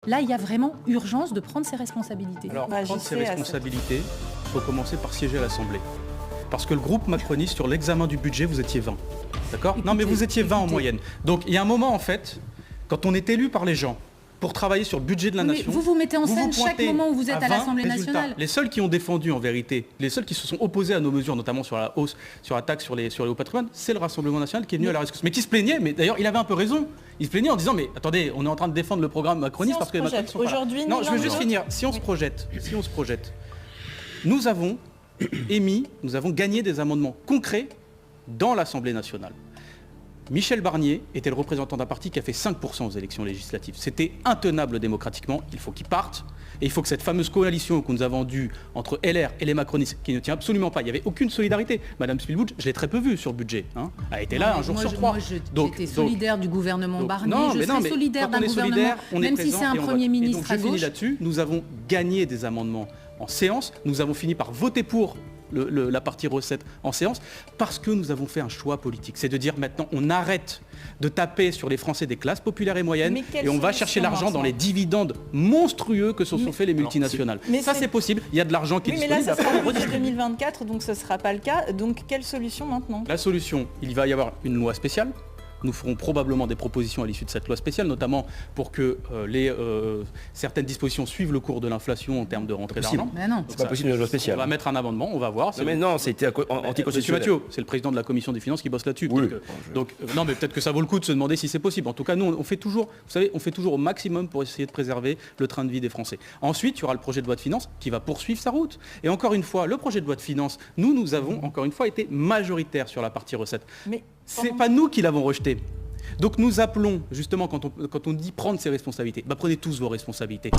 Là, il y a vraiment urgence de prendre ses responsabilités. Alors, prendre ses responsabilités, il faut commencer par siéger à l'Assemblée. Parce que le groupe macroniste, sur l'examen du budget, vous étiez 20. D'accord ? Non, mais vous étiez 20 en moyenne. Donc, il y a un moment, en fait, quand on est élu par les gens pour travailler sur le budget de la nation... Vous mettez en scène chaque moment où vous êtes à l'Assemblée nationale. Les seuls qui ont défendu, en vérité, les seuls qui se sont opposés à nos mesures, notamment sur la hausse, sur la taxe sur les hauts patrimoines, c'est le Rassemblement national qui est venu à la rescousse. Mais qui se plaignait, mais d'ailleurs, il avait un peu raison. Il se plaignait en disant, mais attendez, on est en train de défendre le programme macroniste parce que les macronistes sont pas là. Non, je veux juste finir. Si on se projette, nous avons gagné des amendements concrets dans l'Assemblée nationale. Michel Barnier était le représentant d'un parti qui a fait 5% aux élections législatives. C'était intenable démocratiquement, il faut qu'il parte. Et il faut que cette fameuse coalition que nous avons due entre LR et les macronistes, qui ne tient absolument pas, il n'y avait aucune solidarité. Madame Spielboutch, je l'ai très peu vue sur le budget. Elle était là un jour sur trois. J'étais solidaire du gouvernement Barnier, je serai solidaire d'un gouvernement, même si c'est un Premier ministre à gauche. Je finis là-dessus, nous avons gagné des amendements en séance, nous avons fini par voter pour la partie recette en séance, parce que nous avons fait un choix politique. C'est de dire maintenant on arrête de taper sur les Français des classes populaires et moyennes et on va chercher l'argent dans les dividendes monstrueux que se sont fait les multinationales. Ça c'est possible, il y a de l'argent qui est disponible. Mais là ça sera en 2024, donc ce ne sera pas le cas. Donc quelle solution maintenant ? La solution, il va y avoir une loi spéciale. Nous ferons probablement des propositions à l'issue de cette loi spéciale, notamment pour que certaines dispositions suivent le cours de l'inflation en termes de rentrée d'argent. Mais non, c'est pas possible une loi spéciale. On va mettre un amendement, on va voir. Mais non, c'était anticonstitutionnel. Monsieur Mathieu, c'est le président de la commission des finances qui bosse là-dessus. Oui. Non, mais peut-être que ça vaut le coup de se demander si c'est possible. En tout cas, nous, on fait toujours, vous savez, on fait toujours au maximum pour essayer de préserver le train de vie des Français. Ensuite, il y aura le projet de loi de finances qui va poursuivre sa route. Et encore une fois, le projet de loi de finances, nous avons encore une fois été majoritaires sur la partie recettes. Mais c'est pas nous qui l'avons rejeté. Donc nous appelons, justement, quand on dit prendre ses responsabilités, prenez tous vos responsabilités.